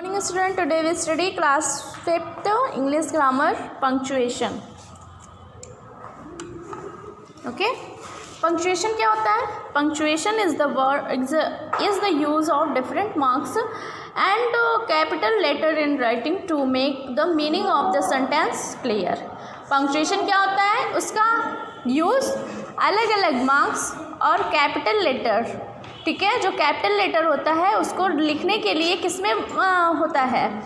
Morning student, today we study class 5th English grammar punctuation. Okay, punctuation क्या होता है? Punctuation is the use of different marks and capital letter in writing to make the meaning of the sentence clear. Punctuation क्या होता है? उसका use अलग अलग marks और capital letter, ठीक है, जो कैपिटल लेटर होता है उसको लिखने के लिए किसमें होता है,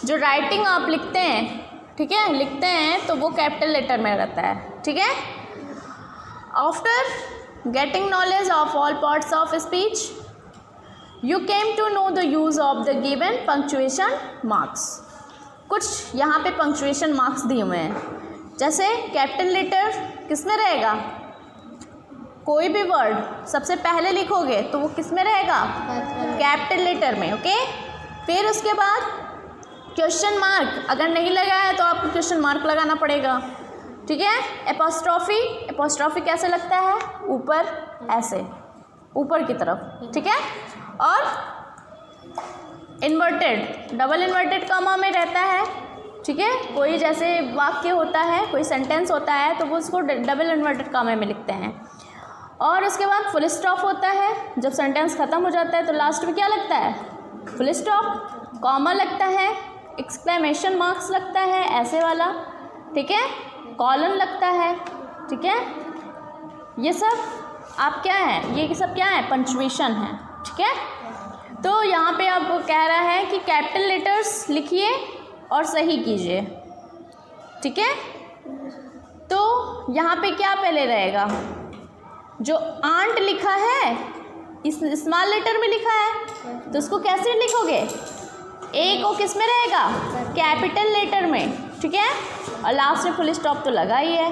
जो राइटिंग आप लिखते हैं, ठीक है, लिखते हैं तो वो कैपिटल लेटर में रहता है, ठीक है. After getting knowledge of all parts of speech you came to know the use of the given punctuation marks. कुछ यहाँ पे पंक्चुएशन मार्क्स दिए हुए हैं. जैसे कैपिटल लेटर किस में रहेगा, कोई भी वर्ड सबसे पहले लिखोगे तो वो किस में रहेगा, कैपिटल लेटर में. ओके, फिर उसके बाद क्वेश्चन मार्क अगर नहीं लगा है तो आपको क्वेश्चन मार्क लगाना पड़ेगा, ठीक है. एपोस्ट्रॉफी कैसे लगता है, ऊपर, ऐसे ऊपर की तरफ, ठीक है. और इन्वर्टेड, डबल इन्वर्टेड कॉमा में रहता है, ठीक है. कोई जैसे वाक्य होता है, कोई सेंटेंस होता है तो वो उसको डबल इन्वर्टेड कॉमा में लिखते हैं. और उसके बाद फुल स्टॉप होता है. जब सेंटेंस ख़त्म हो जाता है तो लास्ट में क्या लगता है, फुल स्टॉप, कॉमा लगता है, एक्सक्लेमेशन मार्क्स लगता है ऐसे वाला, ठीक है, कॉलन लगता है, ठीक है. ये सब आप क्या है, ये सब क्या है, पंक्चुएशन है, ठीक है. तो यहाँ पे आपको कह रहा है कि कैपिटल लेटर्स लिखिए और सही कीजिए, ठीक है. तो यहाँ पे क्या पहले रहेगा, जो आंट लिखा है इस स्मॉल लेटर में लिखा है तो उसको कैसे लिखोगे, ए को किस में रहेगा, कैपिटल लेटर में, ठीक है. और लास्ट में फुल स्टॉप तो लगा ही है.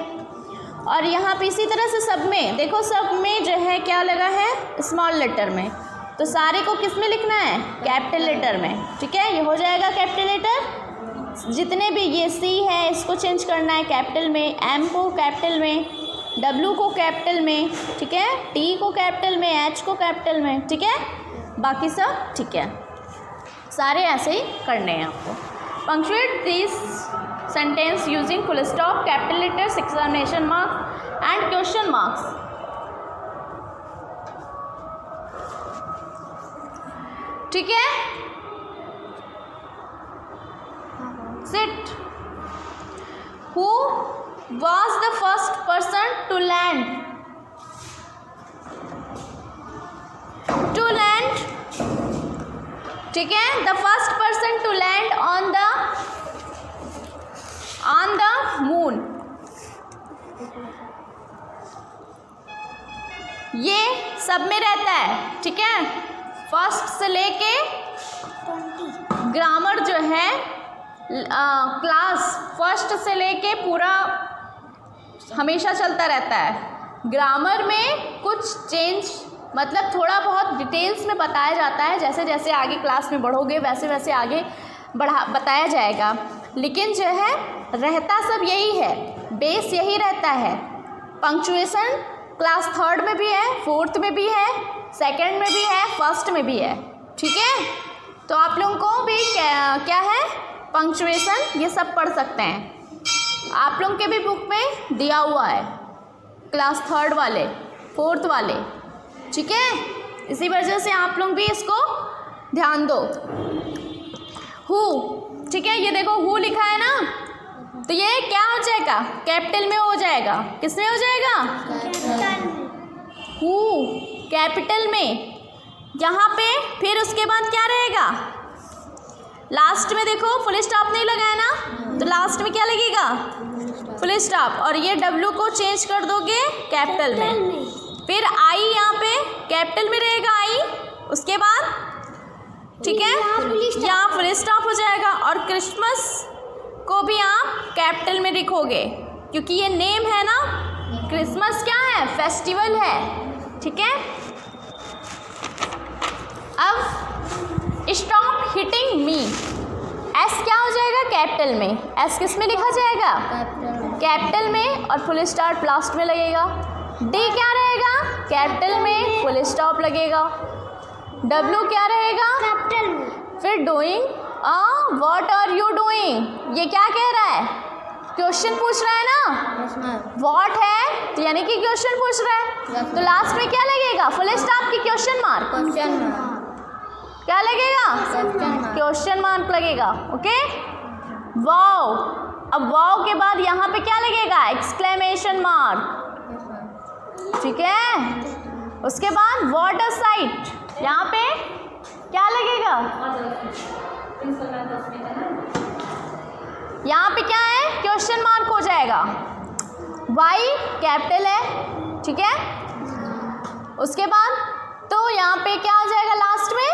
और यहाँ पे इसी तरह से सब में देखो, सब में जो है क्या लगा है, स्मॉल लेटर में, तो सारे को किस में लिखना है, कैपिटल लेटर में, ठीक है. ये हो जाएगा कैपिटल लेटर. जितने भी ये सी है इसको चेंज करना है कैपिटल में, एम को कैपिटल में, W को कैपिटल में, ठीक है, T को कैपिटल में, H को कैपिटल में, ठीक है. बाकी सब ठीक है, सारे ऐसे ही करने हैं आपको. Punctuate this sentence using full stop, capital letters, exclamation marks and question marks. ठीक है. Sit. Who was the first person to land, ठीक है, the first person to land on the moon. ये सब में रहता है, ठीक है. फर्स्ट से लेके ग्रामर जो है क्लास फर्स्ट से लेके पूरा हमेशा चलता रहता है. ग्रामर में कुछ चेंज मतलब थोड़ा बहुत डिटेल्स में बताया जाता है, जैसे जैसे आगे क्लास में बढ़ोगे वैसे वैसे आगे बताया जाएगा. लेकिन जो है रहता सब यही है, बेस यही रहता है. पंक्चुएशन क्लास थर्ड में भी है, फोर्थ में भी है, सेकंड में भी है, फर्स्ट में भी है, ठीक है. तो आप लोगों को भी क्या है, पंक्चुएशन ये सब पढ़ सकते हैं. आप लोगों के भी बुक में दिया हुआ है, क्लास थर्ड वाले, फोर्थ वाले, ठीक है. इसी वजह से आप लोग भी इसको ध्यान दो. हु, ठीक है, ये देखो हु लिखा है ना, तो ये क्या हो जाएगा, कैपिटल में हो जाएगा. किस में हो जाएगा, हु कैपिटल में. यहाँ पे फिर उसके बाद क्या रहेगा, लास्ट में देखो फुल स्टॉप नहीं लगा है ना, तो लास्ट में क्या लगेगा, फुल स्टॉप. और ये W को चेंज कर दोगे कैपिटल में. फिर आई यहाँ पे कैपिटल में रहेगा आई, उसके बाद ठीक है यहाँ फुल स्टॉप हो जाएगा. और क्रिसमस को भी आप कैपिटल में लिखोगे क्योंकि ये नेम है ना, क्रिसमस क्या है, फेस्टिवल है, ठीक है. अब स्टॉप हिटिंग मी, एस क्या हो जाएगा, कैपिटल में. एस किस में लिखा जाएगा, कैपिटल में, और फुल स्टॉप लास्ट में लगेगा. डी क्या रहेगा, कैपिटल में, फुल स्टॉप लगेगा. डब्ल्यू क्या रहेगा, फिर doing what are you doing, ये क्या कह रहा है, क्वेश्चन पूछ रहा है ना, व्हाट है तो यानी कि क्वेश्चन पूछ रहा है, तो लास्ट में क्या लगेगा, फुल स्टॉप की क्वेश्चन मार्क, क्या लगेगा, क्वेश्चन मार्क लगेगा। ओके, वाओ, अब वाओ के बाद यहाँ पे क्या लगेगा, एक्सक्लेमेशन मार्क, ठीक है। उसके बाद व्हाट अ साइट, यहाँ पे क्या लगेगा, यहाँ पे क्या है, क्वेश्चन मार्क हो जाएगा, वाई कैपिटल है, ठीक है। उसके बाद तो यहाँ पे क्या हो जाएगा लास्ट में,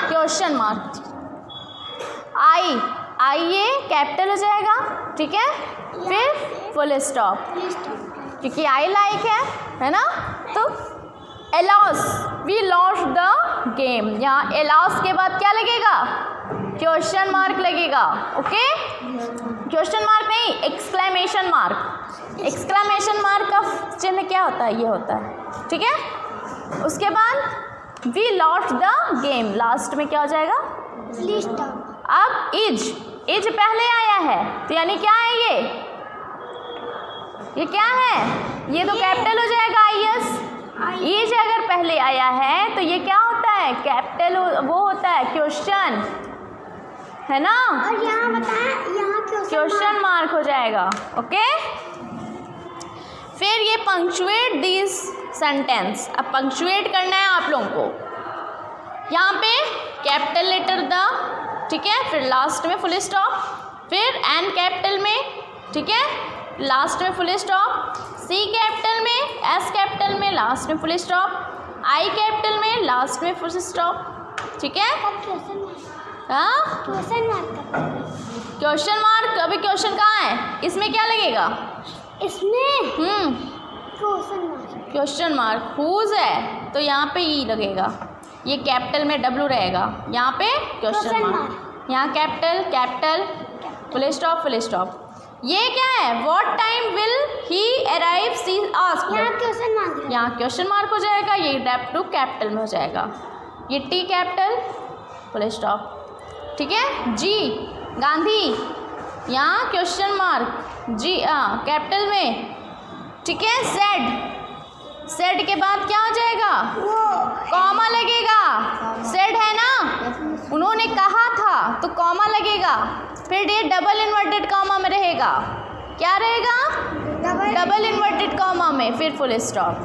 क्वेश्चन मार्क, आई ये कैपिटल हो जाएगा, ठीक है। फिर फुल स्टॉप, क्योंकि आई लाइक है ना, तो एलॉस, वी लॉस्ट द गेम, यहाँ एलॉस के बाद क्या लगेगा, क्वेश्चन मार्क लगेगा। ओके, क्वेश्चन मार्क नहीं, एक्सक्लेमेशन मार्क, एक्सक्लेमेशन मार्क का चिन्ह क्या होता है, ये होता है, ठीक है। उसके बाद we lost the game, last में क्या हो जाएगा, अब इज पहले आया है, तो यानी क्या है ये क्या है, ये तो कैपिटल हो जाएगा IS, इज अगर पहले आया है तो ये क्या होता है, कैपिटल, वो होता है क्वेश्चन, है ना, और यहाँ बताएं, यहाँ क्वेश्चन मार्क हो जाएगा। ओके, फिर ये पंक्चुएट दिस सेंटेंस, अब पंक्चुएट करना है आप लोगों को, यहाँ पे कैपिटल लेटर द, ठीक है, फिर लास्ट में फुल स्टॉप, फिर एन कैपिटल में, ठीक है, लास्ट में फुल स्टॉप, सी कैपिटल में, एस कैपिटल में, लास्ट में फुल स्टॉप, आई कैपिटल में, लास्ट में फुल स्टॉप, ठीक है। हाँ, क्वेश्चन मार्क, अभी क्वेश्चन कहाँ है, इसमें क्या लगेगा, इसमें क्वेश्चन मार्क, हुज है तो यहाँ पे ई लगेगा, ये कैपिटल में W रहेगा, यहाँ पे क्वेश्चन मार्क, यहाँ कैपिटल, फुल स्टॉप, ये क्या है, what time will he arrive, she asked, यहाँ क्वेश्चन मार्क हो जाएगा, ये डेप टू कैपिटल में हो जाएगा, ये टी कैपिटल, फुल स्टॉप, ठीक है। जी गांधी, यहाँ क्वेश्चन मार्क, जी कैपिटल में, ठीक है। सेड के बाद क्या हो जाएगा, कॉमा लगेगा, सेड है ना, उन्होंने कहा था तो कॉमा लगेगा, फिर ये डबल इन्वर्टेड कॉमा में रहेगा, क्या रहेगा, डबल इन्वर्टेड कॉमा में, फिर फुल स्टॉप,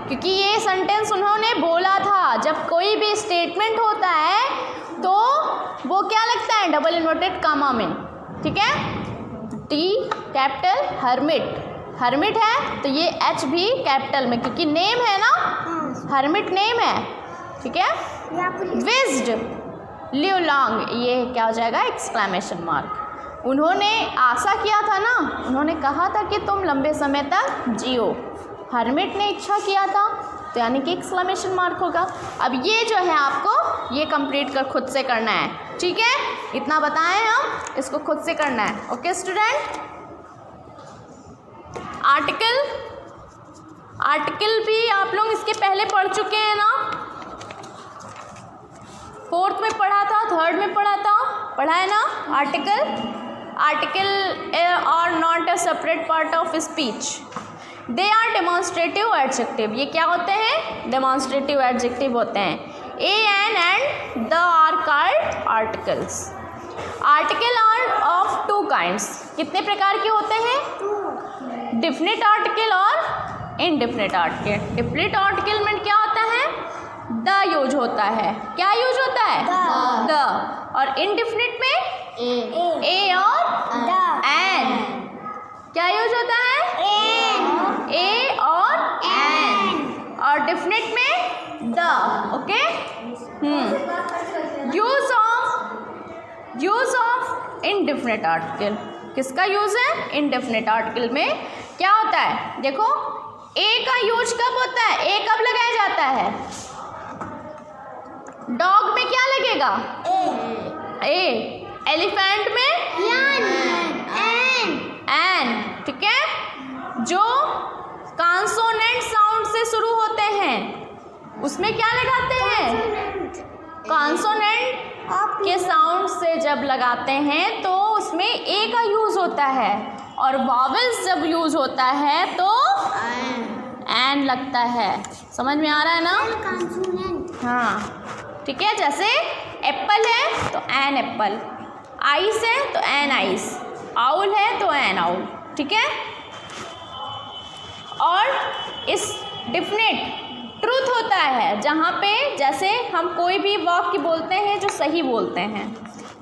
क्योंकि ये सेंटेंस उन्होंने बोला था, जब कोई भी स्टेटमेंट होता है तो वो क्या लगता है, डबल इन्वर्टेड कॉमा में, ठीक है। टी कैपिटल, हर्मिट है तो ये एच भी कैपिटल में, क्योंकि नेम है ना, हर्मिट नेम है, ठीक है। विज्ड, लिव लॉन्ग, ये क्या हो जाएगा, एक्सक्लेमेशन मार्क, उन्होंने आशा किया था ना, उन्होंने कहा था कि तुम लंबे समय तक जियो, हर्मिट ने इच्छा किया था, तो यानी कि एक्सक्लेमेशन मार्क होगा। अब ये जो है आपको ये कंप्लीट कर खुद से करना है, ठीक है, इतना बताएं हम, इसको खुद से करना है। ओके स्टूडेंट, आर्टिकल भी आप लोग इसके पहले पढ़ चुके हैं ना, 4th में पढ़ा था, 3rd में पढ़ा है ना। Article are not a separate part of speech, they are demonstrative adjective, ये क्या होते हैं, डेमॉन्स्ट्रेटिव एडजेक्टिव होते हैं। A an and the are called articles. Article are of 2 kinds, कितने प्रकार के होते हैं, डिफिनिट आर्टिकल और इनडिफिनिट आर्टिकल। डिफिनिट आर्टिकल में क्या होता है, द यूज होता है, क्या यूज होता है, द, और इनडिफिनिट में ए और एन, क्या यूज होता है, ए और एन, और डिफिनिट में the. Okay, use of indefinite article, किसका यूज है, इनडिफिनिट आर्टिकल में क्या होता है, देखो ए का यूज कब होता है, ए कब लगाया जाता है, डॉग में क्या लगेगा, ए, एलिफेंट में एन, ठीक है। जो कॉन्सोनेंट साउंड से शुरू होते हैं उसमें क्या लगाते हैं, कॉन्सोनेंट के साउंड से जब लगाते हैं तो उसमें ए का यूज़ होता है, और वॉवेल्स जब यूज़ होता है तो एन लगता है। समझ में आ रहा है ना? कॉन्सोनेंट। हाँ, ठीक है। जैसे एप्पल है तो एन एप्पल, आइस है तो एन आइस, आउल है तो एन आउल, ठीक है। और इस डिफिनेट ट्रूथ होता है जहाँ पे जैसे हम कोई भी वाक्य बोलते हैं जो सही बोलते हैं,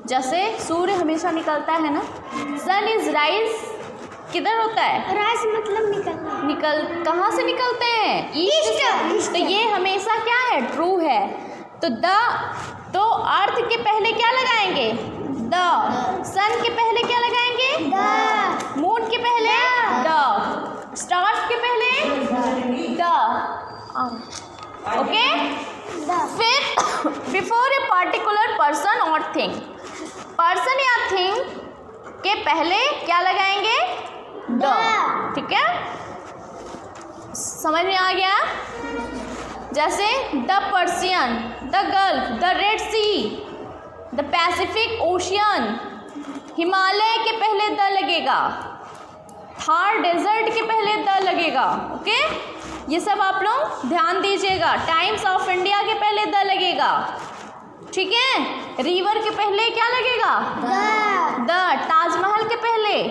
जैसे सूर्य हमेशा निकलता है ना, सन इज राइज किधर होता है? राइज मतलब निकलना। कहाँ से निकलते हैं? ईस्ट। तो ये हमेशा क्या है? ट्रू है। तो अर्थ के पहले क्या लगाएंगे? द। सन के पहले क्या लगाएंगे? द। मून के पहले द। स्टार्स के पहले द। ओके। फिर बिफोर ए पर्टिकुलर पर्सन और थिंग, पर्सन या थिंग के पहले क्या लगाएंगे? द। ठीक है, समझ में आ गया? जैसे the Persian, the Gulf, the Red Sea, the Pacific Ocean, Himalaya के पहले द लगेगा, थार डेजर्ट के पहले द लगेगा। ओके, ये सब आप लोग ध्यान दीजिएगा। टाइम्स ऑफ इंडिया के पहले द लगेगा, ठीक है। रिवर के पहले क्या लगेगा? द। ताजमहल के पहले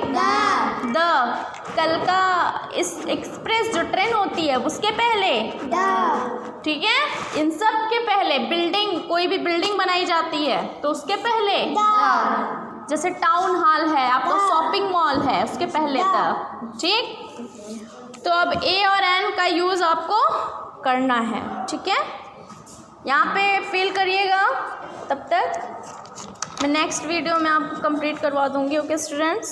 द। कल का इस एक्सप्रेस जो ट्रेन होती है उसके पहले द। ठीक है। इन सब के पहले बिल्डिंग, कोई भी बिल्डिंग बनाई जाती है तो उसके पहले द। जैसे टाउन हॉल है, आपका शॉपिंग मॉल है, उसके पहले द। ठीक। तो अब ए और एन का यूज़ आपको करना है, ठीक है। यहाँ पे फिल करिएगा, तब तक मैं नेक्स्ट वीडियो में आपको कंप्लीट करवा दूँगी। Okay students.